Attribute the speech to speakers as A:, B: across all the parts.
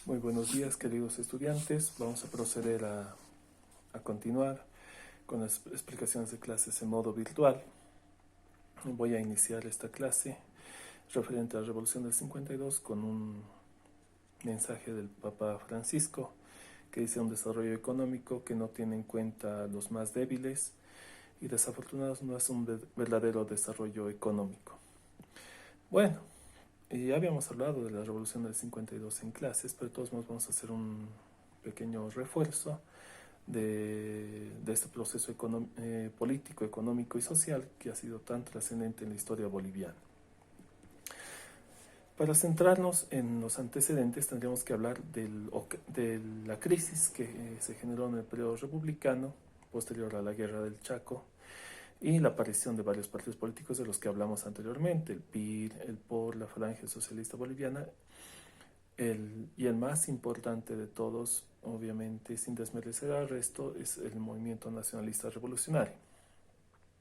A: Muy buenos días, queridos estudiantes. Vamos a proceder a continuar con las explicaciones de clases en modo virtual. Voy a iniciar esta clase referente a la Revolución del 52 con un mensaje del Papa Francisco que dice un desarrollo económico que no tiene en cuenta a los más débiles y desafortunados no es un verdadero desarrollo económico. Bueno, ya habíamos hablado de la Revolución del 52 en clases, pero de todos modos vamos a hacer un pequeño refuerzo de este proceso político, económico y social que ha sido tan trascendente en la historia boliviana. Para centrarnos en los antecedentes, tendríamos que hablar de la crisis que se generó en el periodo republicano, posterior a la Guerra del Chaco, y la aparición de varios partidos políticos de los que hablamos anteriormente, el PIR, el POR, la Falange Socialista Boliviana, y el más importante de todos, obviamente, sin desmerecer al resto, es el movimiento nacionalista revolucionario,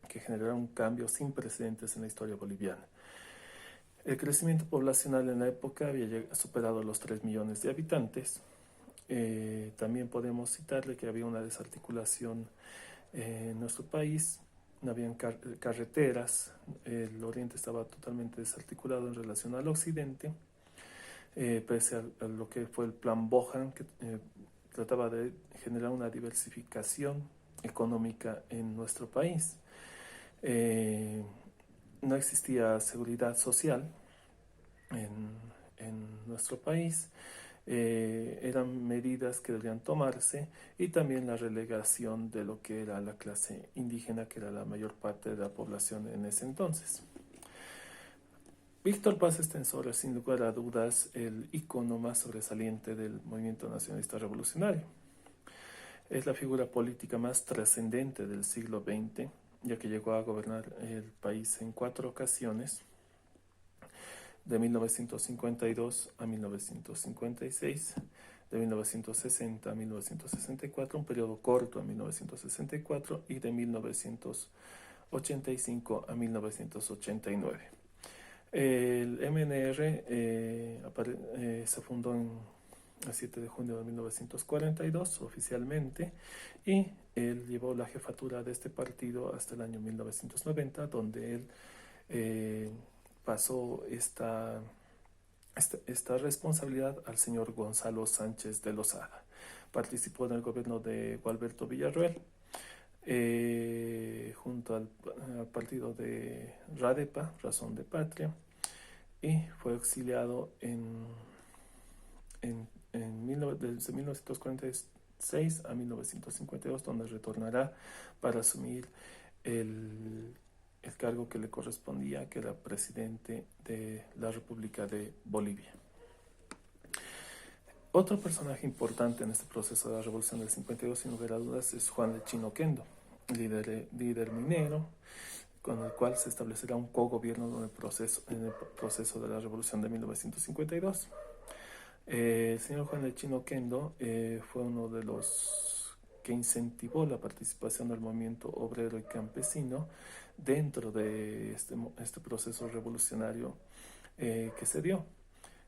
A: que generó un cambio sin precedentes en la historia boliviana. El crecimiento poblacional en la época había superado los 3 millones de habitantes. También podemos citarle que había una desarticulación en nuestro país, no habían carreteras, el oriente estaba totalmente desarticulado en relación al occidente, pese a lo que fue el plan Bohan, que trataba de generar una diversificación económica en nuestro país. No existía seguridad social en nuestro país. Eran medidas que debían tomarse, y también la relegación de lo que era la clase indígena, que era la mayor parte de la población en ese entonces. Víctor Paz Estenssoro es sin lugar a dudas el ícono más sobresaliente del movimiento nacionalista revolucionario. Es la figura política más trascendente del siglo XX, ya que llegó a gobernar el país en 4 ocasiones, de 1952 a 1956, de 1960 a 1964, un periodo corto a 1964, y de 1985 a 1989. El MNR se fundó el 7 de junio de 1942 oficialmente, y él llevó la jefatura de este partido hasta el año 1990, donde él pasó esta responsabilidad al señor Gonzalo Sánchez de Lozada. Participó en el gobierno de Gualberto Villarroel, junto al partido de RADEPA, Razón de Patria, y fue exiliado desde 1946 a 1952, donde retornará para asumir el cargo que le correspondía, que era presidente de la República de Bolivia. Otro personaje importante en este proceso de la Revolución del 52, sin lugar a dudas, es Juan de Chino Oquendo, líder minero, con el cual se establecerá un cogobierno en el proceso de la Revolución de 1952. El señor Juan de Chino Oquendo fue uno de los que incentivó la participación del movimiento obrero y campesino dentro de este proceso revolucionario que se dio.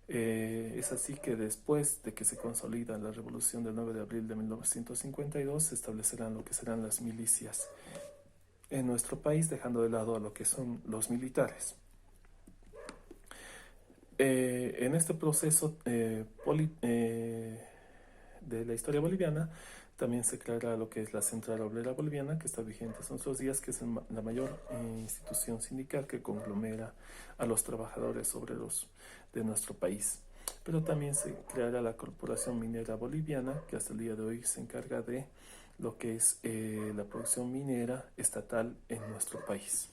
A: Es así que después de que se consolida la revolución del 9 de abril de 1952, se establecerán lo que serán las milicias en nuestro país, dejando de lado a lo que son los militares. En este proceso de la historia boliviana, también se creará lo que es la Central Obrera Boliviana, que está vigente hasta nuestros días, que es la mayor institución sindical que conglomera a los trabajadores obreros de nuestro país. Pero también se creará la Corporación Minera Boliviana, que hasta el día de hoy se encarga de lo que es la producción minera estatal en nuestro país.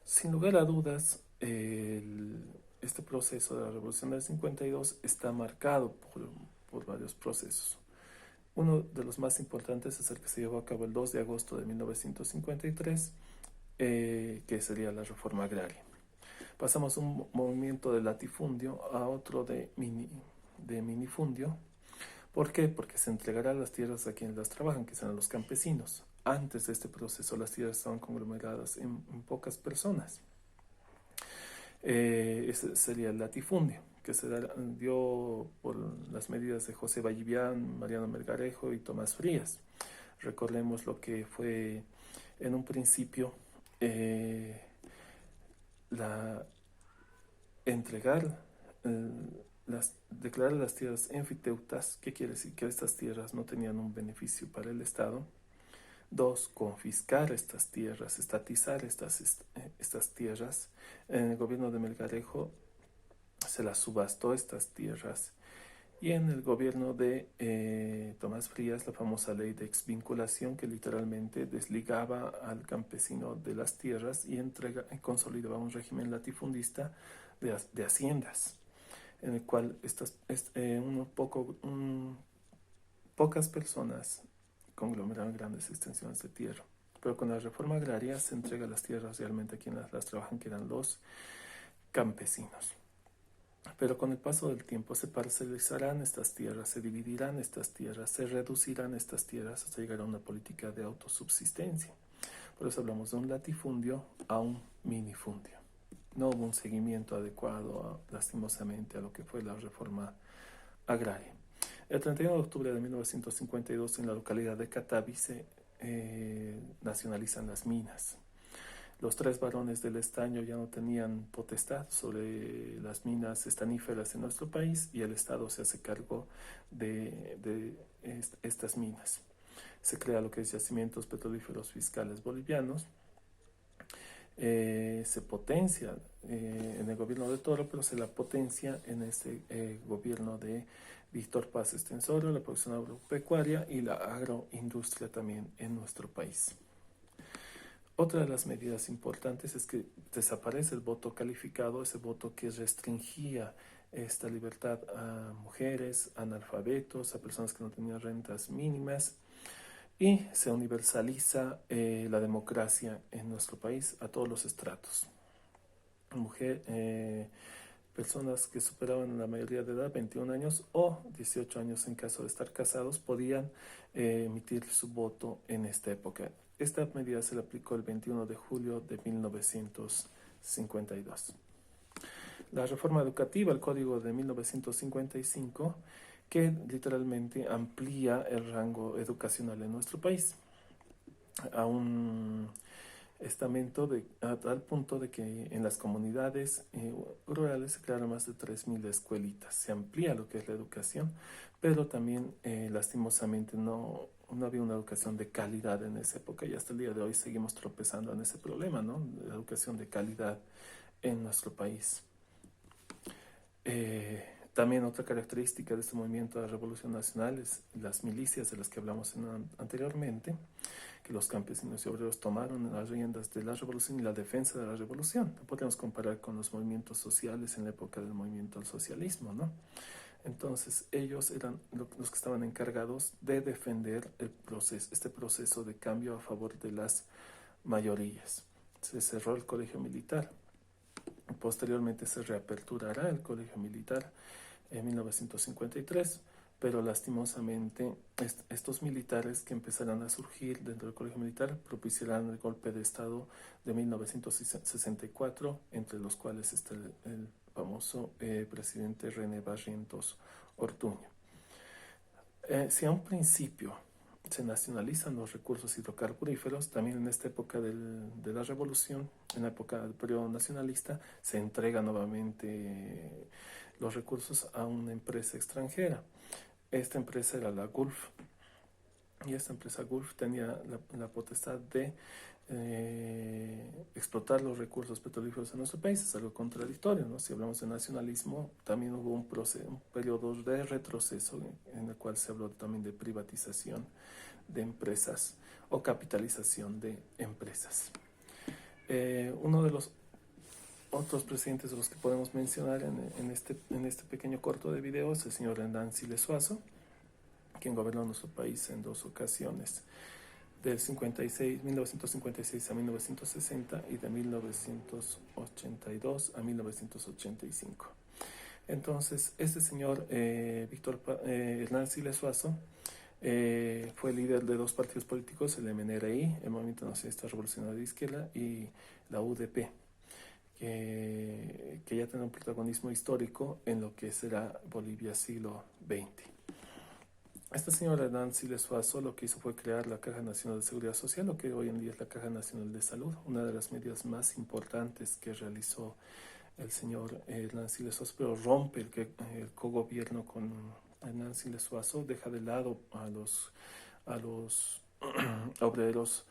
A: Sin lugar a dudas, este proceso de la Revolución del 52 está marcado por varios procesos. Uno de los más importantes es el que se llevó a cabo el 2 de agosto de 1953, que sería la reforma agraria. Pasamos un movimiento de latifundio a otro de minifundio. ¿Por qué? Porque se entregará las tierras a quienes las trabajan, que serán los campesinos. Antes de este proceso, las tierras estaban conglomeradas en pocas personas. Ese sería el latifundio, que dio por las medidas de José Vallivian, Mariano Melgarejo y Tomás Frías. Recordemos lo que fue en un principio entregar, declarar las tierras enfiteutas. ¿Qué quiere decir? Que estas tierras no tenían un beneficio para el Estado. 2, confiscar estas tierras, estatizar estas tierras. En el gobierno de Melgarejo se las subastó estas tierras. Y en el gobierno de Tomás Frías, la famosa ley de exvinculación, que literalmente desligaba al campesino de las tierras y consolidaba un régimen latifundista de haciendas, en el cual pocas personas conglomeraban grandes extensiones de tierra. Pero con la reforma agraria se entrega las tierras realmente a quienes las trabajan, que eran los campesinos. Pero con el paso del tiempo se parcelizarán estas tierras, se dividirán estas tierras, se reducirán estas tierras hasta llegar a una política de autosubsistencia. Por eso hablamos de un latifundio a un minifundio. No hubo un seguimiento adecuado, lastimosamente, a lo que fue la reforma agraria. El 31 de octubre de 1952, en la localidad de Catavi, se nacionalizan las minas. Los 3 varones del estaño ya no tenían potestad sobre las minas estaníferas en nuestro país y el Estado se hace cargo de estas minas. Se crea lo que es Yacimientos Petrolíferos Fiscales Bolivianos. Se potencia en el gobierno de Toro, pero se la potencia en este gobierno de Víctor Paz Estenssoro, la producción agropecuaria y la agroindustria también en nuestro país. Otra de las medidas importantes es que desaparece el voto calificado, ese voto que restringía esta libertad a mujeres, analfabetos, a personas que no tenían rentas mínimas, y se universaliza la democracia en nuestro país a todos los estratos. Personas que superaban la mayoría de edad, 21 años o 18 años en caso de estar casados, podían emitir su voto en esta época. Esta medida se le aplicó el 21 de julio de 1952. La reforma educativa, el Código de 1955, que literalmente amplía el rango educacional en nuestro país a un estamento a tal punto de que en las comunidades rurales se crearon más de 3.000 escuelitas. Se amplía lo que es la educación, pero también lastimosamente no había una educación de calidad en esa época, y hasta el día de hoy seguimos tropezando en ese problema, ¿no? La educación de calidad en nuestro país. También otra característica de este movimiento de la Revolución Nacional es las milicias de las que hablamos anteriormente, que los campesinos y obreros tomaron las riendas de la revolución y la defensa de la revolución. No podemos comparar con los movimientos sociales en la época del movimiento al socialismo, ¿no? Entonces ellos eran los que estaban encargados de defender este proceso de cambio a favor de las mayorías. Se cerró el colegio militar. Posteriormente se reaperturará el colegio militar en 1953, pero lastimosamente estos militares que empezarán a surgir dentro del colegio militar propiciarán el golpe de Estado de 1964, entre los cuales está el famoso presidente René Barrientos Ortuño. Si a un principio se nacionalizan los recursos hidrocarburíferos, también en esta época de la revolución, en la época del periodo nacionalista, se entrega nuevamente los recursos a una empresa extranjera. Esta empresa era la Gulf, y esta empresa Gulf tenía la potestad de explotar los recursos petrolíferos en nuestro país. Es algo contradictorio, ¿no? Si hablamos de nacionalismo, también hubo un periodo de retroceso en el cual se habló también de privatización de empresas o capitalización de empresas. Uno de los otros presidentes de los que podemos mencionar en este pequeño corto de video es el señor Hernán Siles Suazo, quien gobernó nuestro país en 2 ocasiones, del 1956 a 1960 y de 1982 a 1985. Entonces, este señor Hernán Siles Suazo fue líder de 2 partidos políticos, el MNRI, el Movimiento Nacionalista Revolucionario de Izquierda, y la UDP, que ya tiene un protagonismo histórico en lo que será Bolivia siglo XX. Esta señora Nancy de Suazo lo que hizo fue crear la Caja Nacional de Seguridad Social, lo que hoy en día es la Caja Nacional de Salud, una de las medidas más importantes que realizó el señor Nancy de Suazo, pero rompe el cogobierno con Nancy de Suazo, deja de lado a los obreros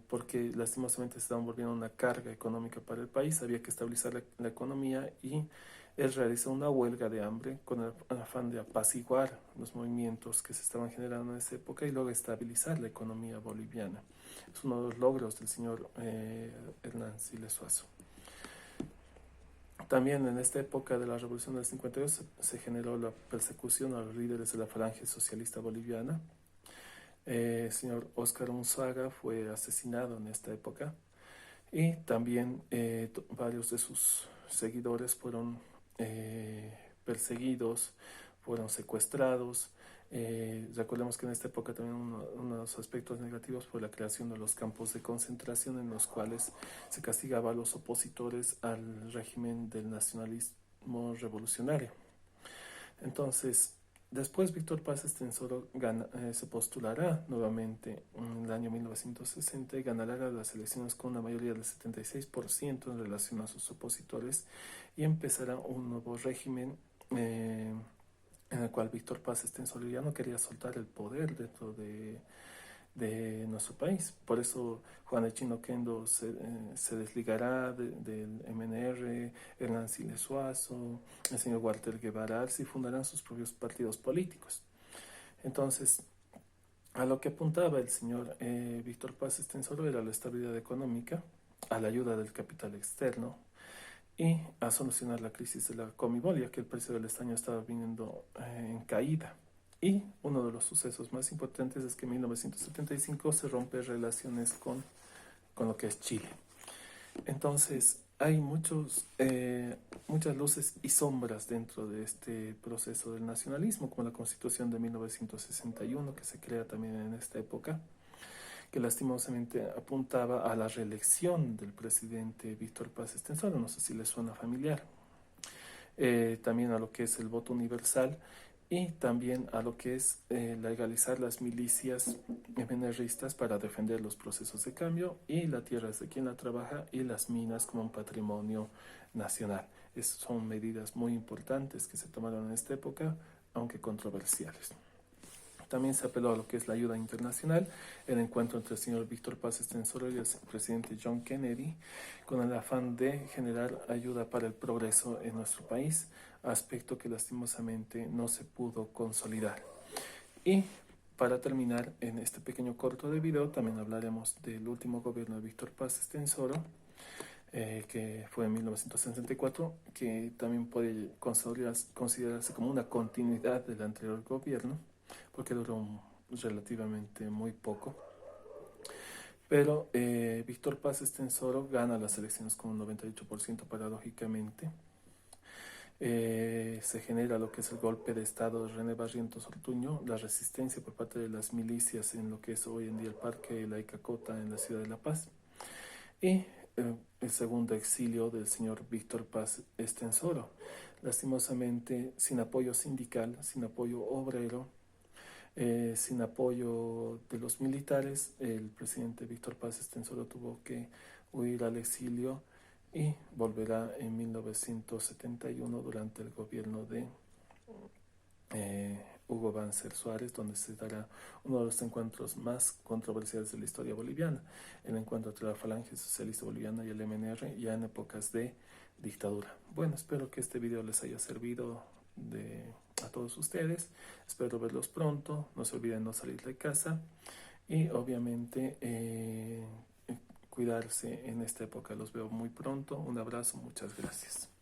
A: porque lastimosamente se estaban volviendo una carga económica para el país, había que estabilizar la economía y él realizó una huelga de hambre con el afán de apaciguar los movimientos que se estaban generando en esa época y luego estabilizar la economía boliviana. Es uno de los logros del señor Hernán Siles Suazo. También en esta época de la Revolución del 52 se generó la persecución a los líderes de la Falange Socialista Boliviana. El señor Óscar Unzaga fue asesinado en esta época y también varios de sus seguidores fueron perseguidos, fueron secuestrados. Recordemos que en esta época también uno de los aspectos negativos fue la creación de los campos de concentración en los cuales se castigaba a los opositores al régimen del nacionalismo revolucionario. Entonces, después Víctor Paz Estenssoro se postulará nuevamente en el año 1960 y ganará las elecciones con una mayoría del 76% en relación a sus opositores y empezará un nuevo régimen en el cual Víctor Paz Estenssoro ya no quería soltar el poder dentro de nuestro país. Por eso Juan Echino Oquendo se desligará del MNR, Hernán Siles Suazo, el señor Walter Guevara Arce fundarán sus propios partidos políticos. Entonces, a lo que apuntaba el señor Víctor Paz Estenssoro era la estabilidad económica, a la ayuda del capital externo y a solucionar la crisis de la Comibol, ya que el precio del estaño estaba viniendo en caída. Y uno de los sucesos más importantes es que en 1975 se rompe relaciones con lo que es Chile. Entonces, hay muchas luces y sombras dentro de este proceso del nacionalismo, como la Constitución de 1961, que se crea también en esta época, que lastimosamente apuntaba a la reelección del presidente Víctor Paz Estenssoro, no sé si le suena familiar. También a lo que es el voto universal y también a lo que es legalizar las milicias MNRistas para defender los procesos de cambio y la tierra es de quien la trabaja y las minas como un patrimonio nacional. Son medidas muy importantes que se tomaron en esta época, aunque controversiales. También se apeló a lo que es la ayuda internacional, el encuentro entre el señor Víctor Paz Estenssoro y el presidente John Kennedy, con el afán de generar ayuda para el progreso en nuestro país, aspecto que lastimosamente no se pudo consolidar. Y para terminar en este pequeño corto de video, también hablaremos del último gobierno de Víctor Paz Estenssoro, que fue en 1964, que también puede considerarse como una continuidad del anterior gobierno, porque duró relativamente muy poco. Pero Víctor Paz Estenssoro gana las elecciones con un 98% paradójicamente. Se genera lo que es el golpe de estado de René Barrientos Ortuño, la resistencia por parte de las milicias en lo que es hoy en día el Parque La Icacota en la ciudad de La Paz. Y el segundo exilio del señor Víctor Paz Estenssoro, lastimosamente sin apoyo sindical, sin apoyo obrero, sin apoyo de los militares. El presidente Víctor Paz Estenssoro tuvo que huir al exilio y volverá en 1971 durante el gobierno de Hugo Banzer Suárez, donde se dará uno de los encuentros más controversiales de la historia boliviana, el encuentro entre la Falange Socialista Boliviana y el MNR, ya en épocas de dictadura. Bueno, espero que este video les haya servido a todos ustedes. Espero verlos pronto. No se olviden no salir de casa y obviamente cuidarse en esta época. Los veo muy pronto. Un abrazo, muchas gracias.